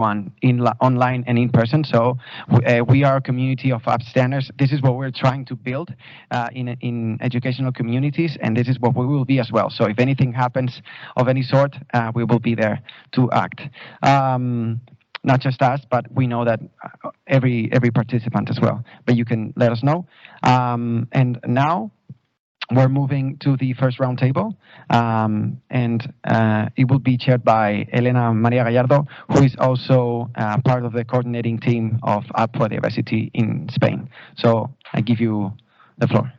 one online and in person. So we are a community of Upstanders. This is what we're trying to build in educational communities, and this is what we will be as well. So if anything happens of any sort, we will be there to act. Not just us, but we know that every participant as well. But you can let us know. And now we're moving to the first roundtable, and it will be chaired by Elena Maria Gallardo, who is also part of the coordinating team of Up4Diversity in Spain. So I give you the floor.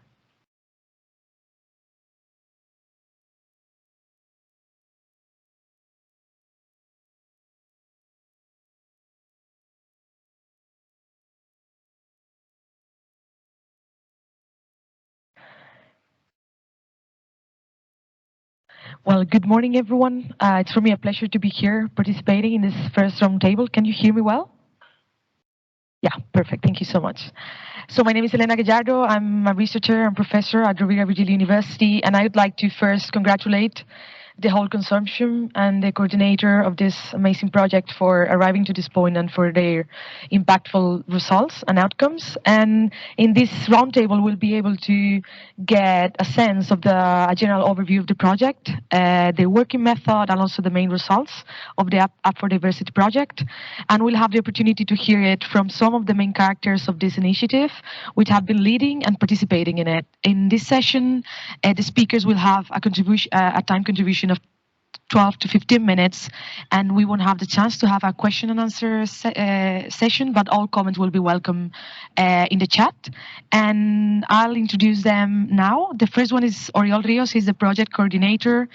Well, good morning, everyone. It's for me a pleasure to be here participating in this first roundtable. Can you hear me well? Yeah, perfect. Thank you so much. So my name is Elena Gallardo. I'm a researcher and professor at Rovira Virgili University, and I would like to first congratulate the whole consortium and the coordinator of this amazing project for arriving to this point and for their impactful results and outcomes. And in this roundtable, we'll be able to get a sense of a general overview of the project, the working method, and also the main results of the Up4Diversity project. And we'll have the opportunity to hear it from some of the main characters of this initiative, which have been leading and participating in it. In this session, the speakers will have a time contribution of 12 to 15 minutes, and we won't have the chance to have a question and answer session, but all comments will be welcome in the chat. And I'll introduce them now. The first one is Oriol Rios. He's the project coordinator.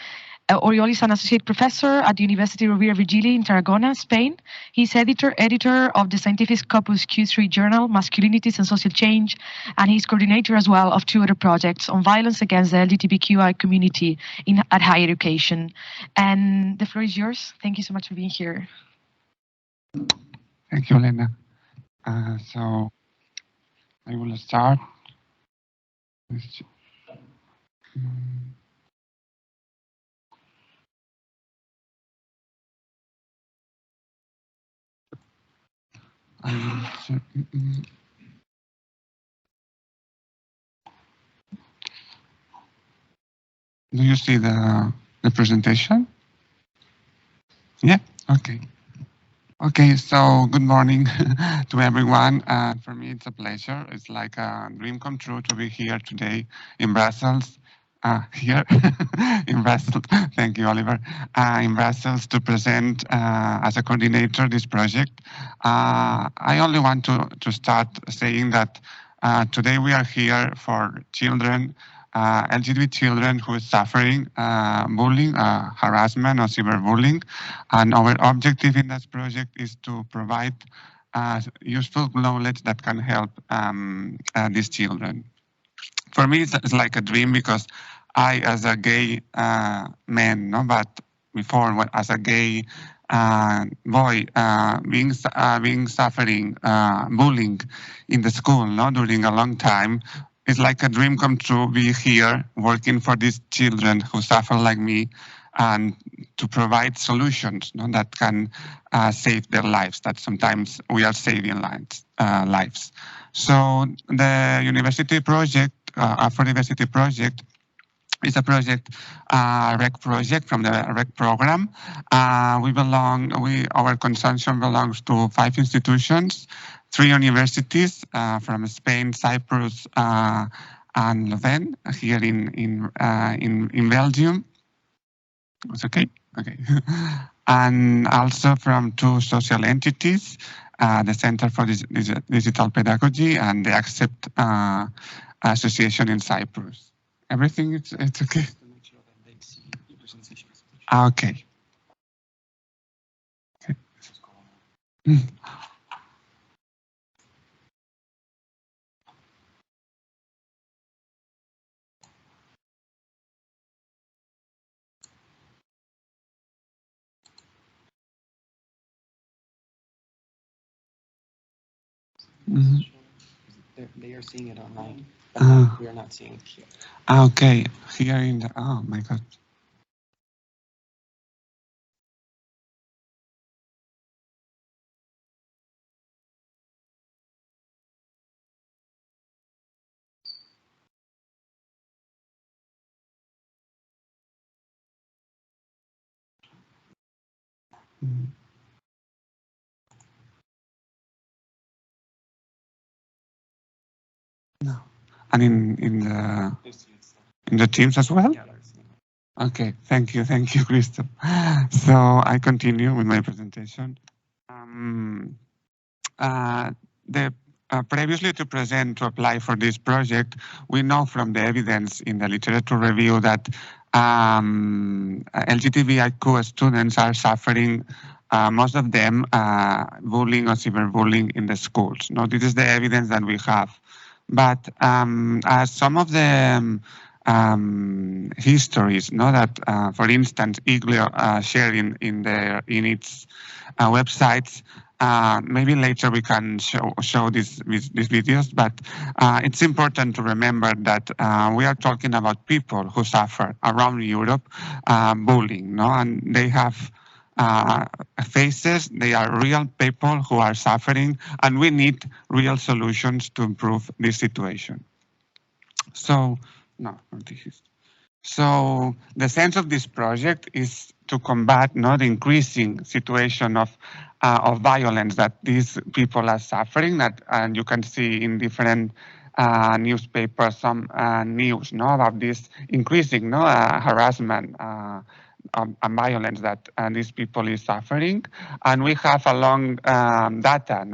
Oriol is an associate professor at the University Rovira Virgili in Tarragona, Spain. He's editor of the scientific Scopus Q3 journal, Masculinities and Social Change, and he's coordinator as well of 2 other projects on violence against the LGBTIQ community at higher education. And the floor is yours. Thank you so much for being here. Thank you, Elena. So I will start. Do you see the presentation? Yeah, okay. Okay, so good morning to everyone. For me, it's a pleasure. It's like a dream come true to be here today in Brussels. Here in Brussels, thank you, Oliver. In Brussels to present as a coordinator this project. I only want to start saying that today we are here for children, LGBT children who is suffering bullying, harassment, or cyberbullying. And our objective in this project is to provide useful knowledge that can help these children. For me, it's like a dream because I, as a gay man, no, but before as a gay boy, being suffering bullying in the school, no, during a long time, it's like a dream come true. Be here working for these children who suffer like me, and to provide solutions, no, that can save their lives. That sometimes we are saving lives. So the university project, Up4Diversity project, is a project, REC project from the REC program. Our consortium belongs to 5 institutions, 3 universities from Spain, Cyprus, and Leuven here in Belgium. It's okay? Okay. And also from 2 social entities, the Center for Digital Pedagogy and the Accept Association in Cyprus. Everything it's okay? Okay. Okay. They are seeing it online, but we are not seeing it here. Okay, here in the, oh my God. No. And in the teams as well? Yeah, there's no. Okay, thank you, Christo. So I continue with my presentation. The previously to present to apply for this project, we know from the evidence in the literature review that LGBTIQ students are suffering, most of them, bullying or cyberbullying in the schools. No, this is the evidence that we have. But as some of the histories, no, that, for instance, Igloo sharing in its websites. Maybe later we can show these videos, but it's important to remember that we are talking about people who suffer around Europe bullying, no, and they have faces. They are real people who are suffering, and we need real solutions to improve this situation. So, no, not this. So the sense of this project is to combat the increasing situation of violence that these people are suffering. That you can see in different newspapers some news about this increasing harassment and violence that these people is suffering, and we have a long data,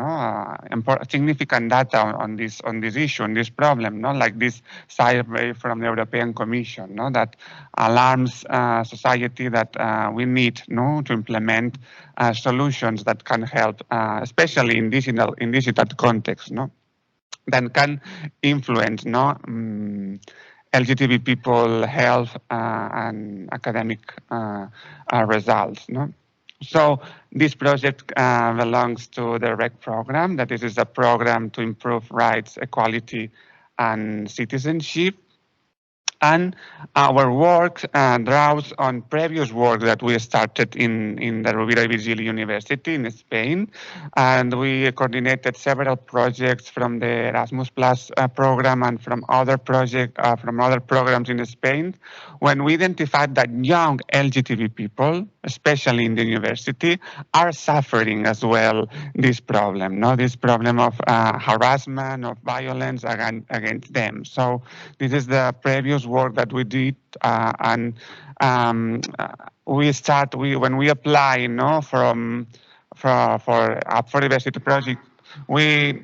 significant data on this issue, on this problem, like this survey from the European Commission, that alarms society that we need to implement solutions that can help, especially in digital context, that can influence LGBT people health and academic results. So this project belongs to the REC program. That is a program to improve rights, equality, and citizenship. And our work draws on previous work that we started in the Rovira Virgili University in Spain. And we coordinated several projects from the Erasmus Plus program and from other programs in Spain, when we identified that young LGBT people, especially in the university, are suffering as well this problem, this problem of harassment, of violence against them. So this is the previous work that we did, and when we apply, for Up4Diversity Project, we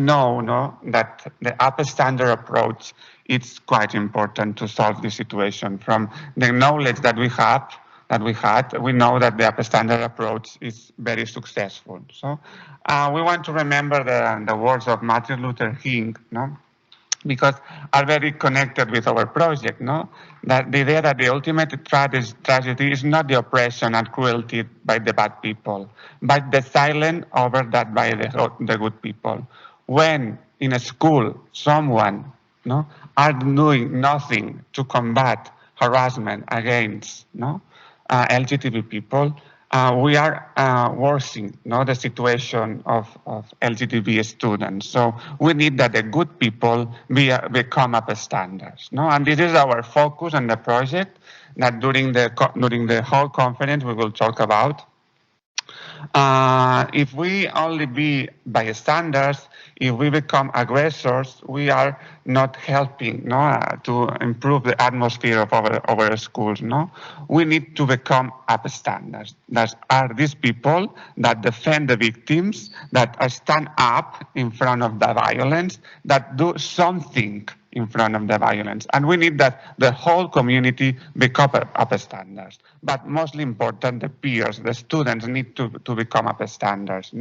know that the Upstander approach is quite important to solve this situation. From the knowledge that we had, we know that the Upstander approach is very successful. So we want to remember the words of Martin Luther King, because are very connected with our project, that the idea that the ultimate tragedy is not the oppression and cruelty by the bad people, but the silence over that by the good people. When in a school, someone are doing nothing to combat harassment against LGBT people, we are worsening the situation of LGBT students. So we need that the good people become Upstanders. And this is our focus on the project that during the whole conference we will talk about. If we only be bystanders, if we become aggressors, we are not helping to improve the atmosphere of our schools. We need to become Upstanders. That are these people that defend the victims, that stand up in front of the violence, that do something in front of the violence. And we need that the whole community become Upstanders. But mostly important, the peers, the students need to become Upstanders.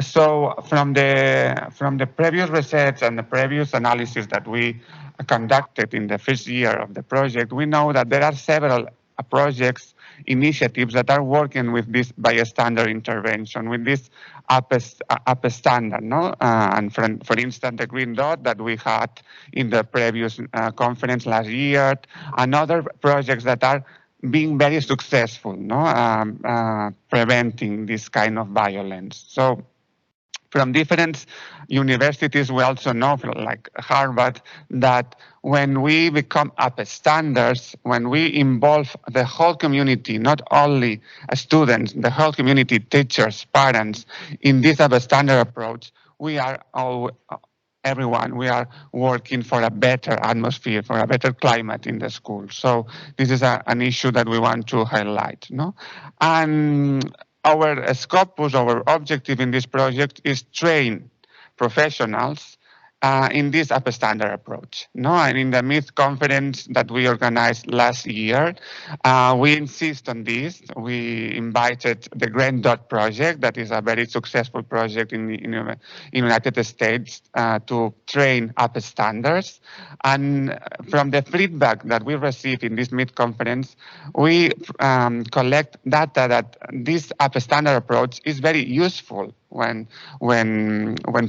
So from the previous research and the previous analysis that we conducted in the first year of the project, we know that there are several projects, initiatives that are working with this bystander intervention, with this Upstander, and for instance, the green dot that we had in the previous conference last year, and other projects that are being very successful, preventing this kind of violence. So From different universities, we also know, like Harvard, that when we become Upstanders, when we involve the whole community, not only students, the whole community, teachers, parents, in this Upstander approach, we are all, everyone, we are working for a better atmosphere, for a better climate in the school. So this is an issue that we want to highlight. No? And our scopus, our objective in this project is train professionals in this Upstander approach. No, and in the MIT conference that we organized last year, we insist on this. We invited the Grand Dot project, that is a very successful project in the United States, to train Upstanders. And from the feedback that we received in this MIT conference, we collect data that this Upstander approach is very useful when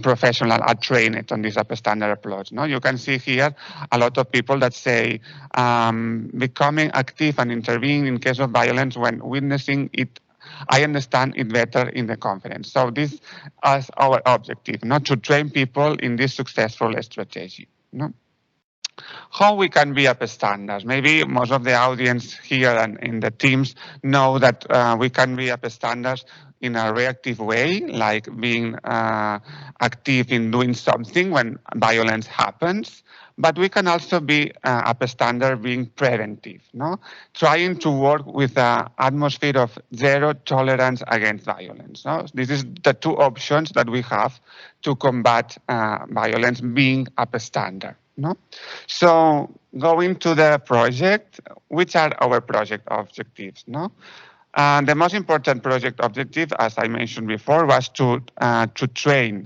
professionals are trained on this Upstander approach. No, you can see here a lot of people that say becoming active and intervening in case of violence when witnessing it. I understand it better in the conference. So this is our objective, not to train people in this successful strategy. No? How we can be Upstanders? Maybe most of the audience here and in the teams know that we can be Upstanders in a reactive way, like being active in doing something when violence happens. But we can also be Upstander being preventive, no? Trying to work with an atmosphere of zero tolerance against violence. No? This is the two options that we have to combat violence being Upstander. No? So going to the project, which are our project objectives? No? The most important project objective, as I mentioned before, was to train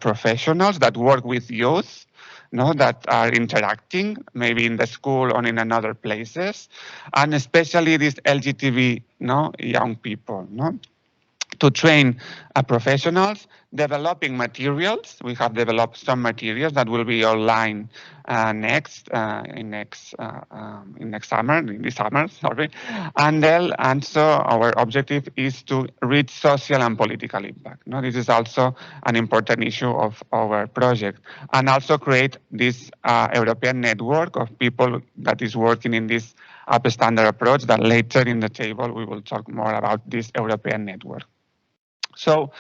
professionals that work with youth, that are interacting, maybe in the school or in other places, and especially these LGBTIQ young people. To train professionals, developing materials. We have developed some materials that will be online this summer, sorry. And then also our objective is to reach social and political impact. This is also an important issue of our project, and also create this European network of people that is working in this Upstander approach. That later in the table we will talk more about this European network. So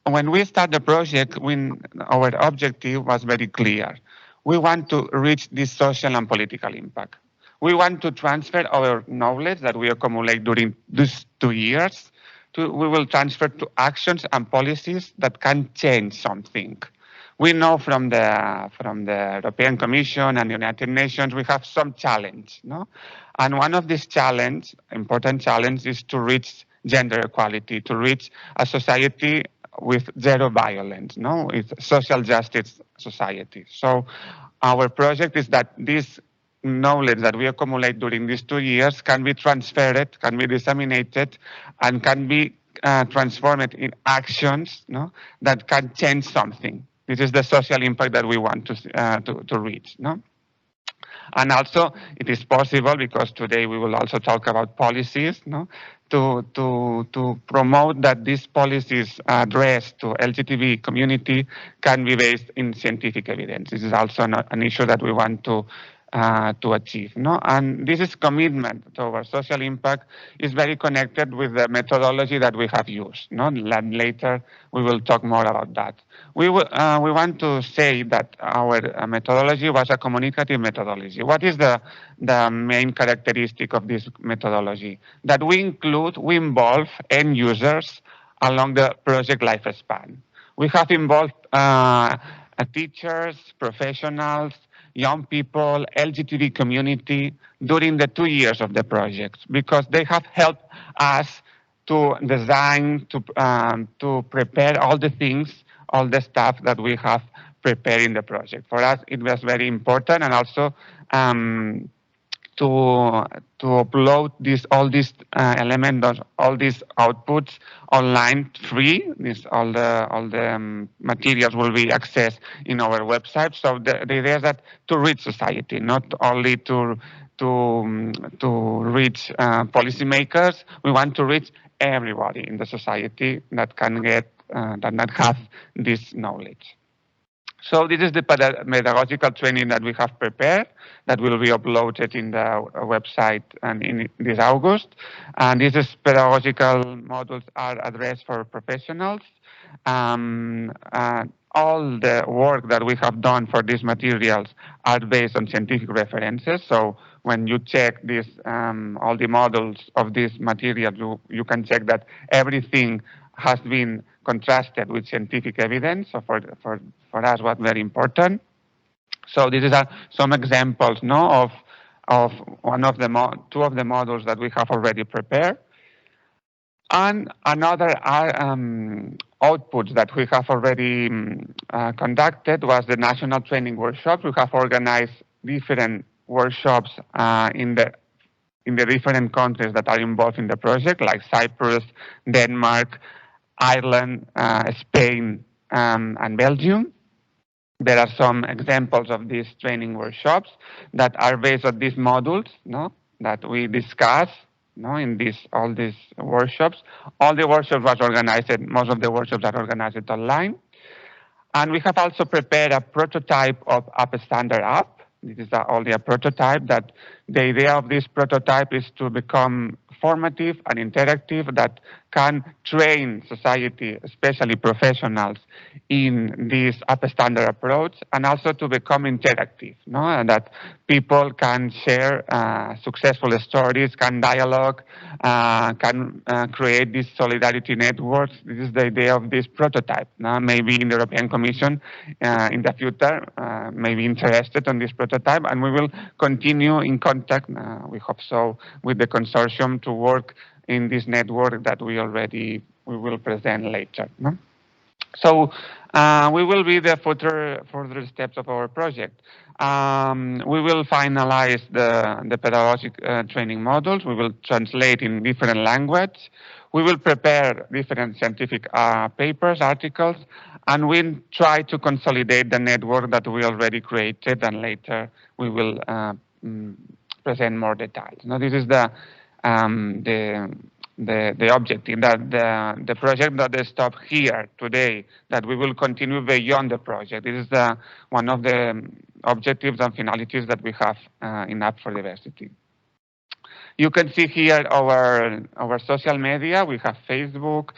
when we start the project, our objective was very clear. We want to reach this social and political impact. We want to transfer our knowledge that we accumulate during these 2 years. We will transfer to actions and policies that can change something. We know from the European Commission and the United Nations, we have some challenge. And one of these important challenges, is to reach gender equality, to reach a society with zero violence, with social justice society. So our project is that this knowledge that we accumulate during these 2 years can be transferred, can be disseminated, and can be transformed in actions that can change something. This is the social impact that we want to reach. And also, it is possible, because today we will also talk about policies, to promote that these policies addressed to LGBT community can be based in scientific evidence. This is also an issue that we want to achieve. And this is commitment to our social impact is very connected with the methodology that we have used. Later we will talk more about that. We want to say that our methodology was a communicative methodology. What is the main characteristic of this methodology? That we involve end users along the project lifespan. We have involved teachers, professionals, young people, LGBT community during the 2 years of the project, because they have helped us to design, to prepare all the things, all the stuff that we have prepared in the project. For us, it was very important, and also to upload all these elements, all these outputs online free. All the materials will be accessed in our website. So the idea is that to reach society, not only to reach policymakers. We want to reach everybody in the society that can get not have this knowledge. So this is the pedagogical training that we have prepared that will be uploaded in the website and in this August. And these pedagogical modules are addressed for professionals. All the work that we have done for these materials are based on scientific references. So when you check this, all the models of this material, you can check that everything has been contrasted with scientific evidence. So for us, what's very important. So these are some examples, no, of one of the two of the models that we have already prepared. And another outputs that we have already conducted was the national training workshops. We have organized different workshops in the different countries that are involved in the project, like Cyprus, Denmark, Ireland, Spain, and Belgium. There are some examples of these training workshops that are based on these modules, no, that we discuss, no, in all these workshops. All the workshops was organized. Most of the workshops are organized online, and we have also prepared a prototype of Upstander app. This is only a prototype. That the idea of this prototype is to become formative and interactive, that can train society, especially professionals, in this Upstander approach, and also to become interactive, no? And that people can share successful stories, can dialogue, can create these solidarity networks. This is the idea of this prototype. No? Maybe in the European Commission in the future may be interested in this prototype, and we will continue in contact, we hope so, with the consortium to work in this network that we will present later. No? So we will be the further steps of our project. We will finalize the pedagogic training modules. We will translate in different languages. We will prepare different scientific papers, articles, and we'll try to consolidate the network that we already created, and later we will present more details. Now, this is the objective, that the project that they stop here today, that we will continue beyond the project. This is one of the objectives and finalities that we have in Up4Diversity. You can see here our social media. We have Facebook,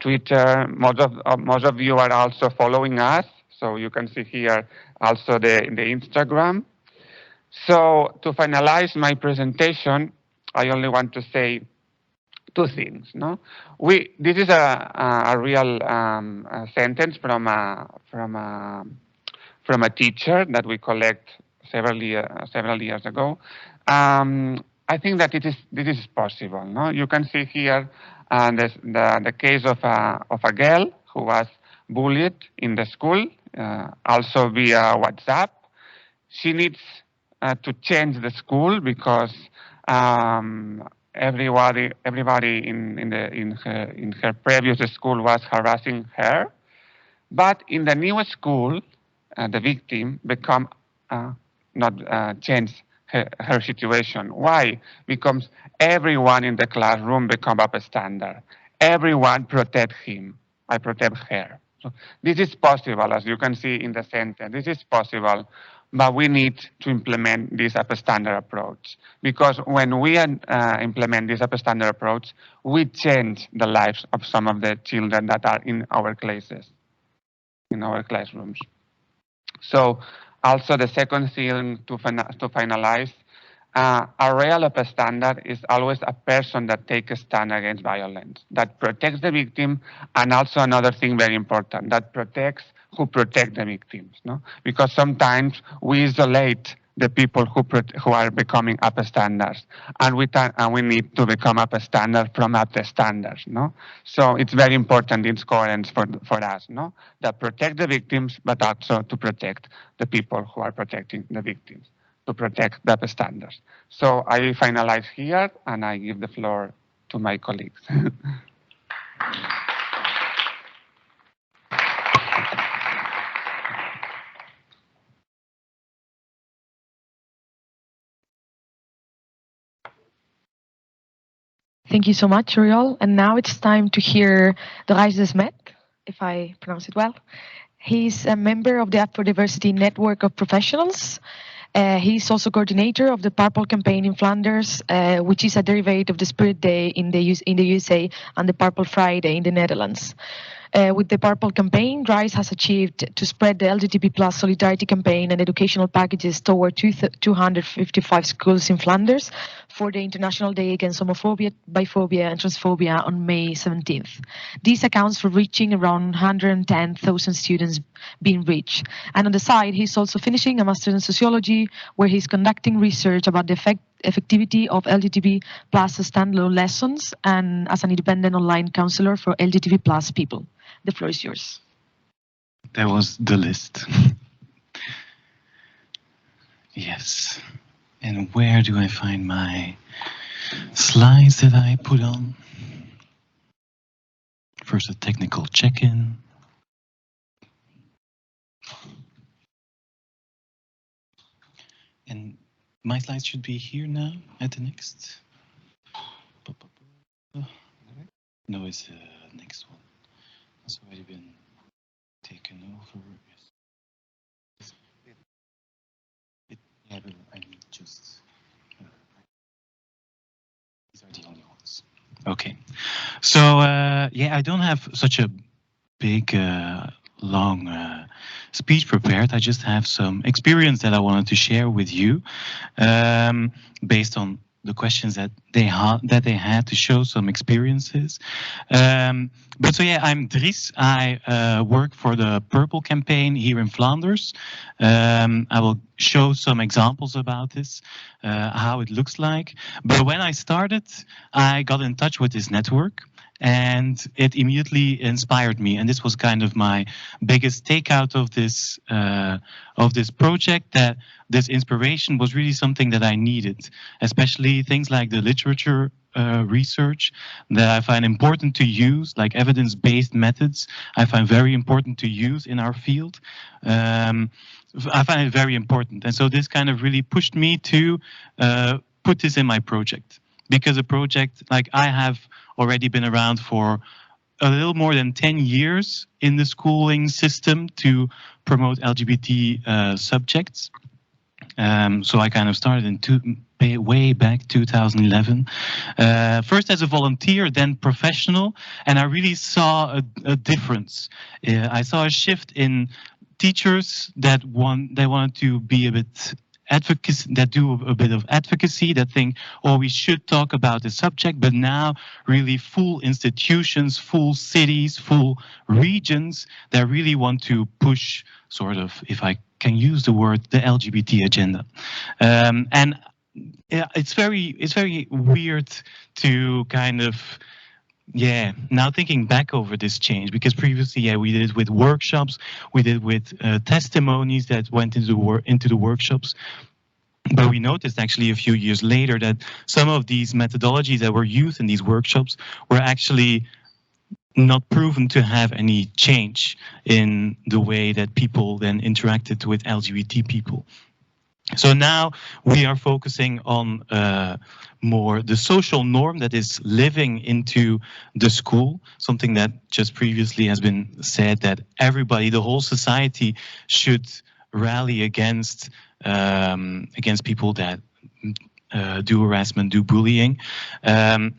Twitter. Most of you are also following us, so you can see here also the Instagram. So to finalize my presentation, I only want to say two things. No, this is a real sentence from a teacher that we collect several years ago. I think that this is possible. No, you can see here the case of a girl who was bullied in the school, also via WhatsApp. She needs to change the school because everybody in her previous school was harassing her. But in the new school, the victim not change her situation. Why? Because everyone in the classroom become Upstander. Everyone protect him. I protect her. So this is possible, as you can see in the sentence. This is possible, but we need to implement this Upstander approach, because when we implement this Upstander approach, we change the lives of some of the children that are in our classes, in our classrooms. So also the second thing to finalize, a real Upstander is always a person that takes a stand against violence, that protects the victim, and also another thing very important, that protects who protect the victims. No? Because sometimes we isolate the people who are becoming Upstanders, and we need to become Upstander from Upstanders. No, so it's very important. It's coherence for us. No, that protect the victims, but also to protect the people who are protecting the victims, to protect the Upstanders. So I finalize here, and I give the floor to my colleagues. Thank you so much, Oriol. And now it's time to hear Dries Smet. if I pronounce it well. He's a member of the Up4Diversity network of professionals. He's also coordinator of the Purple campaign in Flanders, which is a derivative of the Spirit Day in the USA and the Purple Friday in the Netherlands. With the Purple campaign, Dries has achieved to spread the LGBT plus solidarity campaign and educational packages toward 255 schools in Flanders for the International Day Against Homophobia, Biphobia and Transphobia on May 17th. This accounts for reaching around 110,000 students being reached. And on the side, he's also finishing a master's in sociology, where he's conducting research about the effectivity of LGBT plus standalone lessons and as an independent online counselor for LGBT plus people. The floor is yours. That was the list. Yes. And where do I find my slides that I put on? First, a technical check-in. And my slides should be here now at the next. No, it's the next one. It's already been taken over. Yes. Yeah, but I need just. These are the only ones. Okay. So yeah, I don't have such a big, long speech prepared. I just have some experience that I wanted to share with you, based on the questions that they had to show some experiences. But so yeah, I'm Dries. I work for the Purple campaign here in Flanders. I will show some examples about this, how it looks like. But when I started, I got in touch with this network, and it immediately inspired me. And this was kind of my biggest takeout of this project, that this inspiration was really something that I needed, especially things like the literature research that I find important to use, like evidence-based methods, I find very important to use in our field. I find it very important. And so this kind of really pushed me to put this in my project, because a project like I have already been around for a little more than 10 years in the schooling system to promote LGBT subjects. So I kind of started in way back 2011, first as a volunteer, then professional, and I really saw a difference. I saw a shift in teachers that wanted to be a bit advocacy, that do a bit of advocacy, that think, oh, we should talk about the subject, but now really full institutions, full cities, full regions that really want to push sort of, if I can use the word, the LGBT agenda. And yeah, it's very weird to kind of, yeah, now thinking back over this change, because previously, yeah, we did it with workshops, we did it with testimonies that went into the workshops. But we noticed actually a few years later that some of these methodologies that were used in these workshops were actually not proven to have any change in the way that people then interacted with LGBT people. So now we are focusing on more the social norm that is living into the school, something that just previously has been said, that everybody, the whole society should rally against people that do harassment, do bullying. And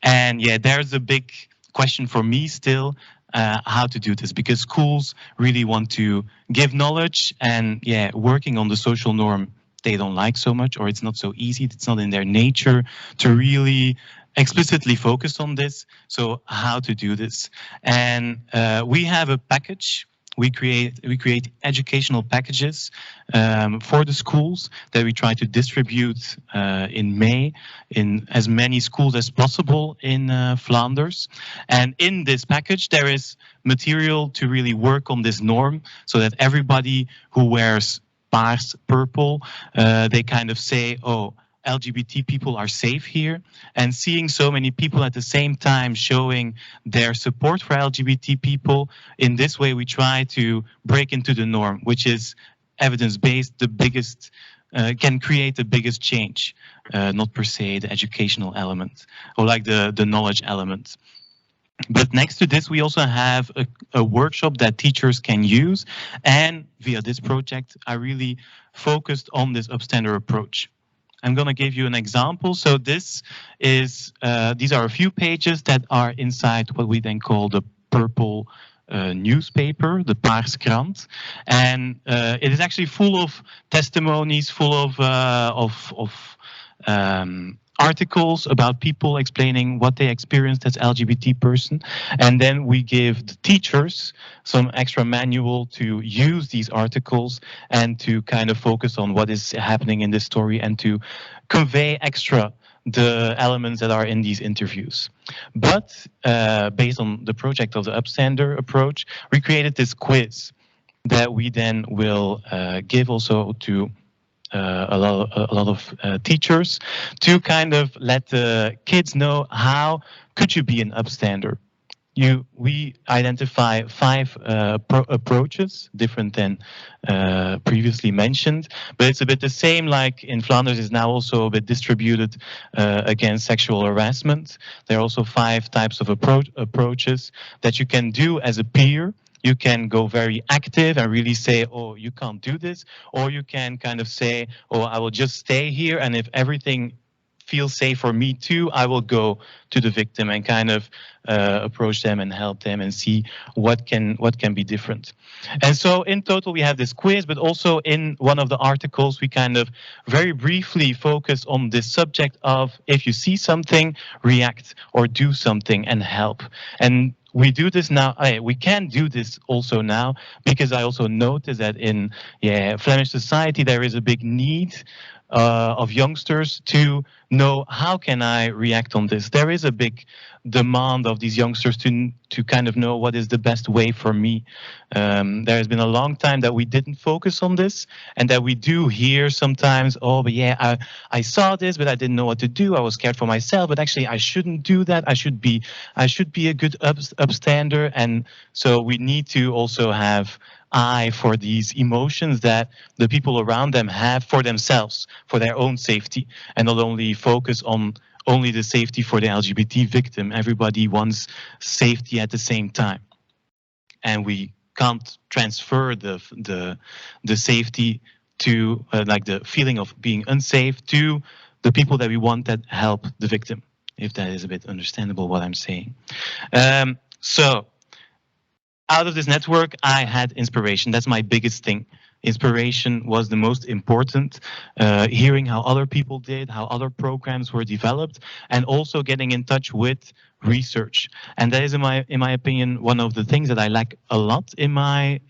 yeah, there's a big question for me still, how to do this, because schools really want to give knowledge, and yeah, working on the social norm they don't like so much, or it's not so easy, it's not in their nature to really explicitly focus on this. So how to do this? And we have a package. We create educational packages for the schools that we try to distribute in May in as many schools as possible in Flanders. And in this package, there is material to really work on this norm, so that everybody who wears paars, purple, they kind of say, oh, LGBT people are safe here. And seeing so many people at the same time showing their support for LGBT people, in this way we try to break into the norm, which is evidence-based, the biggest, can create the biggest change, not per se the educational element, or like the knowledge element. But next to this, we also have a workshop that teachers can use. And via this project, I really focused on this Upstander approach. I'm going to give you an example. So this is, these are a few pages that are inside what we then call the purple newspaper, the Paars Krant. And it is actually full of testimonies, full of articles about people explaining what they experienced as LGBT person. And then we give the teachers some extra manual to use these articles and to kind of focus on what is happening in this story and to convey extra the elements that are in these interviews. But based on the project of the Upstander approach, we created this quiz that we then will give also to a lot of teachers to kind of let the kids know how could you be an upstander. We identify 5 approaches, different than previously mentioned, but it's a bit the same like in Flanders is now also a bit distributed against sexual harassment. There are also 5 types of approaches that you can do as a peer. You can go very active and really say, oh, you can't do this. Or you can kind of say, oh, I will just stay here. And if everything feels safe for me too, I will go to the victim and kind of approach them and help them and see what can be different. And so in total, we have this quiz, but also in one of the articles, we kind of very briefly focus on this subject of if you see something, react or do something and help. And we do this now. We can do this also now because I also noticed that in Flemish society there is a big need of youngsters to know how can I react on this. There is a big demand of these youngsters to kind of know what is the best way for me. There has been a long time that we didn't focus on this, and that we do hear sometimes, oh, but yeah, I saw this, but I didn't know what to do. I was scared for myself, but actually I shouldn't do that. I should be a good upstander. And so we need to also have eye for these emotions that the people around them have for themselves, for their own safety, and not only focus on only the safety for the LGBT victim. Everybody wants safety at the same time, and we can't transfer the safety to like the feeling of being unsafe to the people that we want that help the victim. If that is a bit understandable what I'm saying. So out of this network, I had inspiration. That's my biggest thing. Inspiration was the most important, hearing how other people did, how other programs were developed, and also getting in touch with research. And that is, in my opinion, one of the things that I lack a lot in my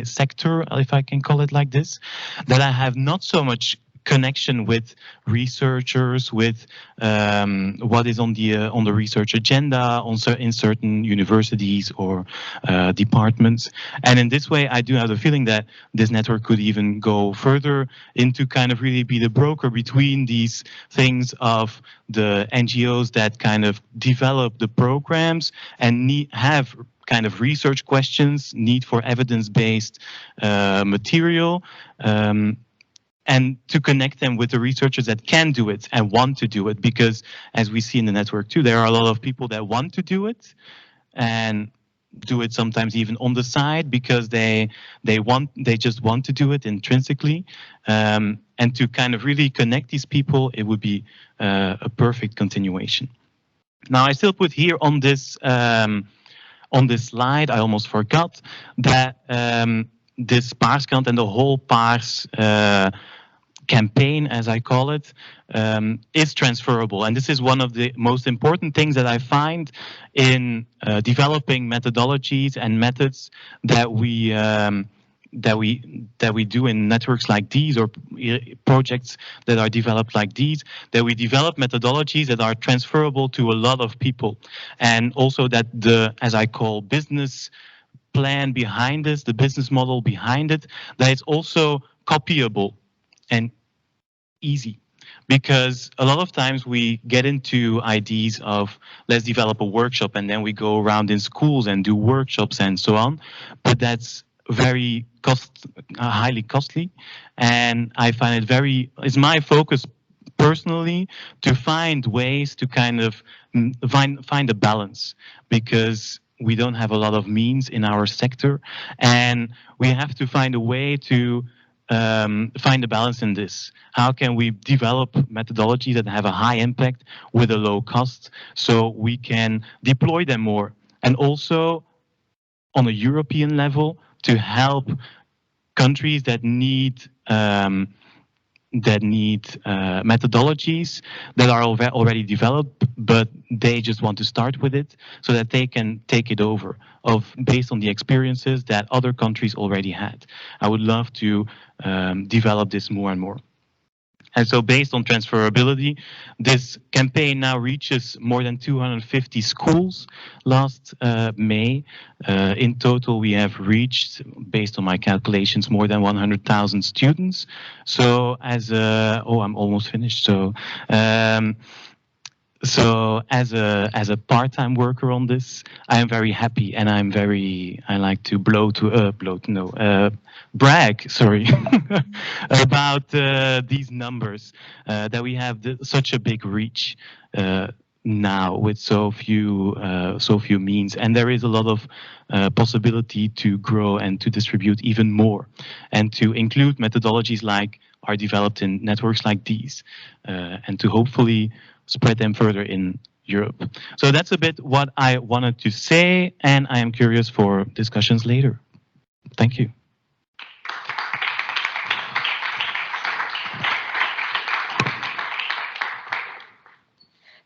sector, if I can call it like this, that I have not so much connection with researchers, with what is on the research agenda in certain universities or departments. And in this way, I do have the feeling that this network could even go further into kind of really be the broker between these things of the NGOs that kind of develop the programs and have kind of research questions, need for evidence-based material, and to connect them with the researchers that can do it and want to do it. Because as we see in the network too, there are a lot of people that want to do it and do it sometimes even on the side because they just want to do it intrinsically. And to kind of really connect these people, it would be a perfect continuation. Now I still put here on this slide, I almost forgot that this Paars Krant and the whole Paars campaign, as I call it, is transferable. And this is one of the most important things that I find in developing methodologies and methods that we do in networks like these or projects that are developed like these, that we develop methodologies that are transferable to a lot of people. And also that as I call, business plan behind this, the business model behind it, that it's also copyable and easy. Because a lot of times we get into ideas of let's develop a workshop and then we go around in schools and do workshops and so on, but that's very highly costly, and I find it's my focus personally to find ways to kind of find a balance, because we don't have a lot of means in our sector, and we have to find a way to find a balance in this. How can we develop methodologies that have a high impact with a low cost so we can deploy them more? And also on a European level to help countries that need methodologies that are already developed, but they just want to start with it so that they can take it over based on the experiences that other countries already had. I would love to develop this more and more. And so based on transferability, this campaign now reaches more than 250 schools last May. In total, we have reached, based on my calculations, more than 100,000 students. So as a, oh, I'm almost finished. So as a part-time worker on this, I am very happy, and I like to brag, sorry, about these numbers, that we have such a big reach now with so few means, and there is a lot of possibility to grow and to distribute even more, and to include methodologies like are developed in networks like these, and to hopefully spread them further in Europe. So that's a bit what I wanted to say, and I am curious for discussions later. Thank you.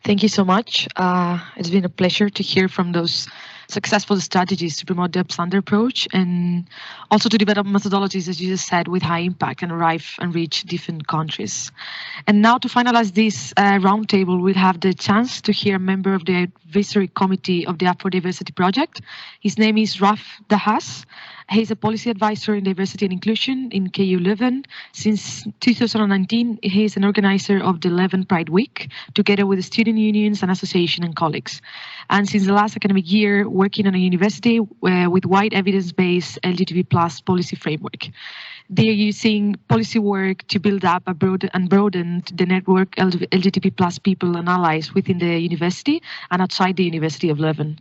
Thank you so much. It's been a pleasure to hear from those successful strategies to promote the Upstander approach, and also to develop methodologies, as you just said, with high impact and arrive and reach different countries. And now to finalize this roundtable, we'll have the chance to hear a member of the advisory committee of the Up4Diversity Project. His name is Raf Dahas. He's a policy advisor in diversity and inclusion in KU Leuven. Since 2019, he is an organizer of the Leuven Pride Week, together with the student unions and association and colleagues. And since the last academic year, working on a university with wide evidence-based LGBT+ policy framework. They are using policy work to build up and broaden the network LGBT+ people and allies within the university and outside the University of Leuven.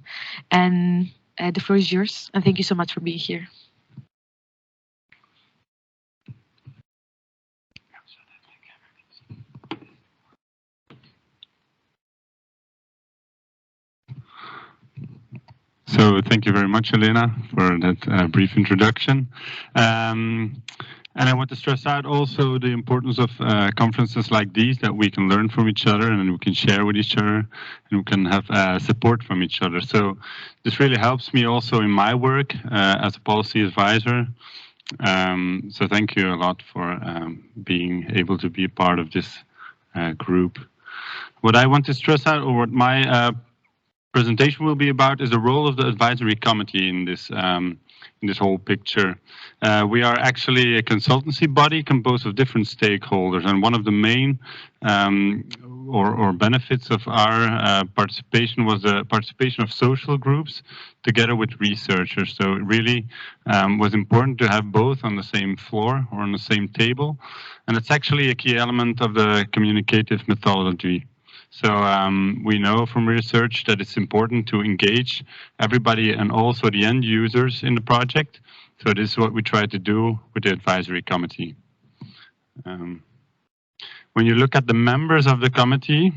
And the floor is yours, and thank you so much for being here. So thank you very much, Elena, for that brief introduction. And I want to stress out also the importance of conferences like these, that we can learn from each other and we can share with each other and we can have support from each other. So this really helps me also in my work as a policy advisor. So thank you a lot for being able to be a part of this group. What I want to stress out, or what my presentation will be about, is the role of the advisory committee in this whole picture. We are actually a consultancy body composed of different stakeholders, and one of the main or benefits of our participation was the participation of social groups together with researchers. So it really was important to have both on the same floor or on the same table, and it's actually a key element of the communicative methodology. So we know from research that it's important to engage everybody and also the end users in the project. So this is what we try to do with the advisory committee. When you look at the members of the committee,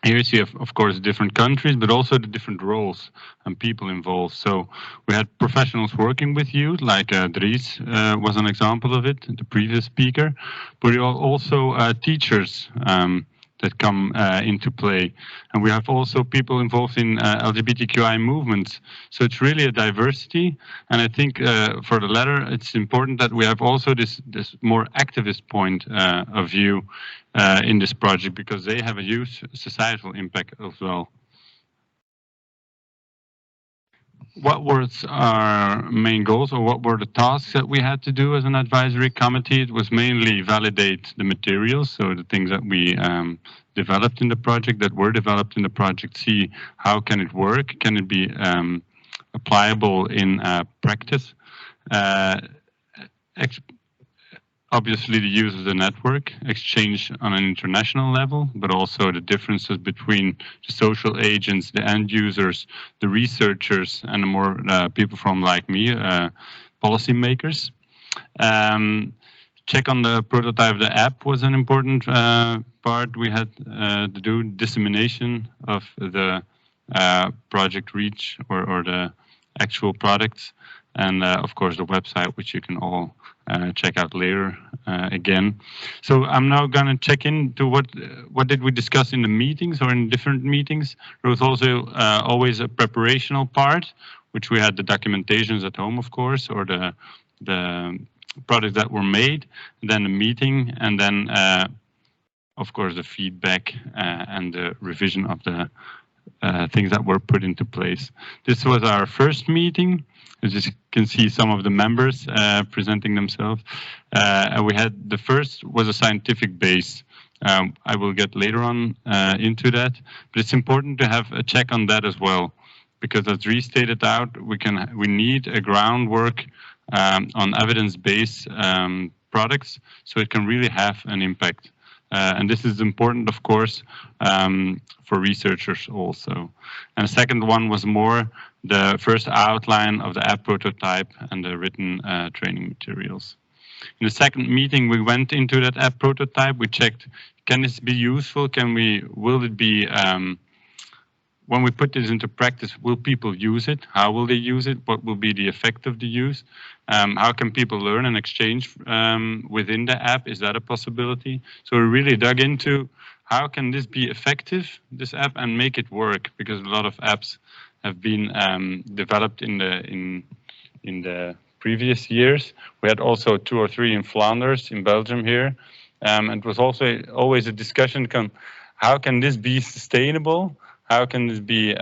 here you see, of course, different countries, but also the different roles and people involved. So we had professionals working with youth, like Dries was an example of it, the previous speaker, but we also teachers that come into play. And we have also people involved in LGBTQI movements. So it's really a diversity. And I think for the latter, it's important that we have also this more activist point of view in this project, because they have a huge societal impact as well. What were our main goals, or what were the tasks that we had to do as an advisory committee? It was mainly validate the materials, so the things that we developed in the project, that were developed in the project, see how can it work, can it be applicable in practice. obviously the use of the network, exchange on an international level, but also the differences between the social agents, the end users, the researchers, and the more people from like me, policymakers. Check on the prototype of the app was an important part. We had to do dissemination of the project reach or the actual products, and of course the website, which you can all check out later again. So I'm now going to check into what did we discuss in the meetings or in different meetings. There was also always a preparational part, which we had the documentations at home, of course, or the products that were made, then the meeting, and then of course the feedback and the revision of the things that were put into place. This was our first meeting. As you can see, some of the members presenting themselves. And we had the first was a scientific base. I will get later on into that, but it's important to have a check on that as well, because as Dries stated out, we need a groundwork on evidence-based products, so it can really have an impact. And this is important, of course, for researchers also. And the second one was more the first outline of the app prototype and the written training materials. In the second meeting, we went into that app prototype. We checked, can this be useful? Will it be, when we put this into practice, will people use it? How will they use it? What will be the effect of the use? How can people learn and exchange within the app? Is that a possibility? So we really dug into how can this be effective, this app, and make it work, because a lot of apps have been developed in the previous years. We had also 2 or 3 in Flanders, in Belgium here. It was also always a discussion, how can this be sustainable? How can this be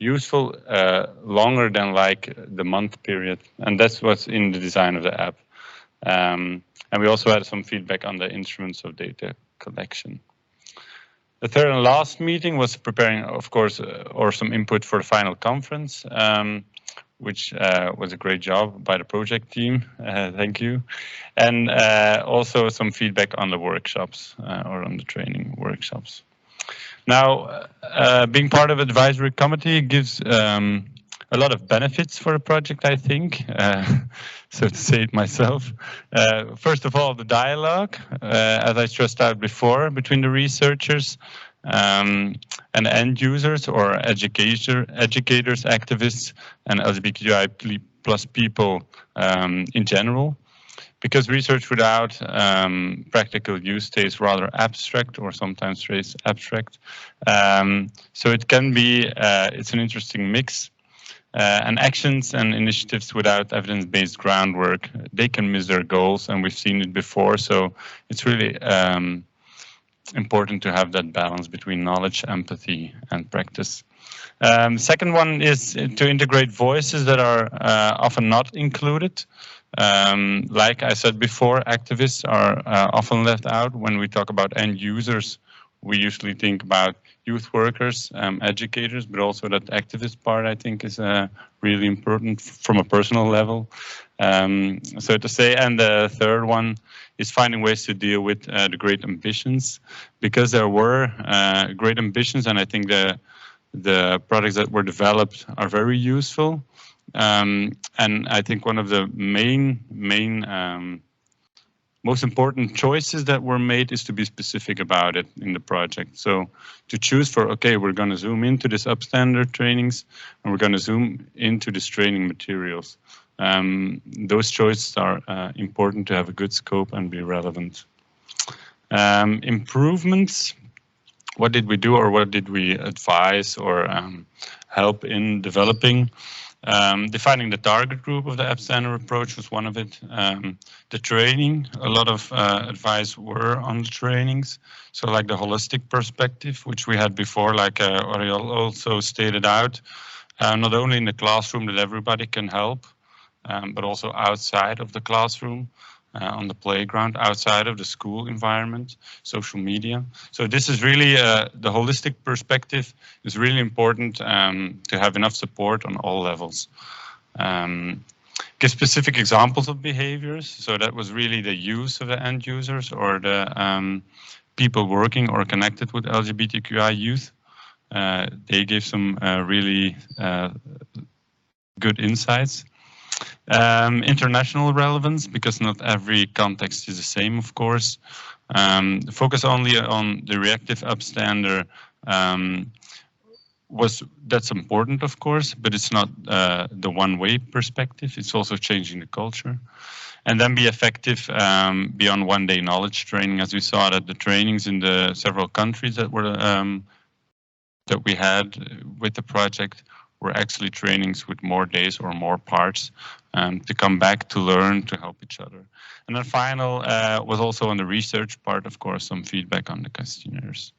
useful longer than like the month period? And that's what's in the design of the app. And we also had some feedback on the instruments of data collection. The third and last meeting was preparing, of course, or some input for the final conference, which was a great job by the project team. Thank you. And also some feedback on the workshops or on the training workshops. Now, being part of advisory committee gives a lot of benefits for a project, I think, so to say it myself. First of all, the dialogue, as I stressed out before, between the researchers and end users or educators, activists, and LGBTIQ+ people in general. Because research without practical use stays rather abstract, or sometimes stays abstract. So it can be, it's an interesting mix. And actions and initiatives without evidence-based groundwork, they can miss their goals, and we've seen it before. So it's really important to have that balance between knowledge, empathy, and practice. Second one is to integrate voices that are often not included. Like I said before, activists are often left out. When we talk about end users, we usually think about youth workers, educators, but also that activist part, I think, is really important from a personal level. So to say, and the third one is finding ways to deal with the great ambitions, because there were great ambitions, and I think the products that were developed are very useful. And I think one of the most important choices that were made is to be specific about it in the project. So to choose for, okay, we're going to zoom into this Upstander trainings, and we're going to zoom into this training materials. Those choices are important to have a good scope and be relevant. Improvements. What did we do, or what did we advise or help in developing? Defining the target group of the Upstander approach was one of it. The training, a lot of advice were on the trainings. So like the holistic perspective, which we had before, like Oriol also stated out, not only in the classroom that everybody can help, but also outside of the classroom, on the playground, outside of the school environment, social media. So this is really, the holistic perspective is really important to have enough support on all levels. give specific examples of behaviors. So that was really the use of the end users or the people working or connected with LGBTQI youth. They gave some really good insights. International relevance, because not every context is the same, of course. Focus only on the reactive upstander that's important, of course, but it's not the one-way perspective. It's also changing the culture. And then be effective beyond one-day knowledge training, as we saw that the trainings in the several countries that were that we had with the project were actually trainings with more days or more parts to come back to learn, to help each other. And then final was also on the research part, of course, some feedback on the questionnaires.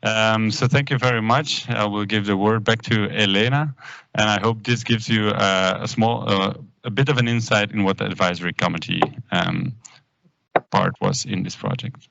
So thank you very much. I will give the word back to Elena, and I hope this gives you a bit of an insight in what the advisory committee part was in this project.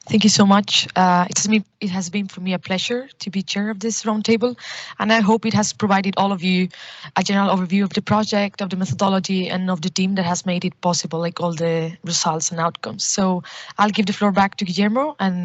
Thank you so much. It has been for me a pleasure to be chair of this roundtable, and I hope it has provided all of you a general overview of the project, of the methodology, and of the team that has made it possible, like all the results and outcomes. So I'll give the floor back to Guillermo, and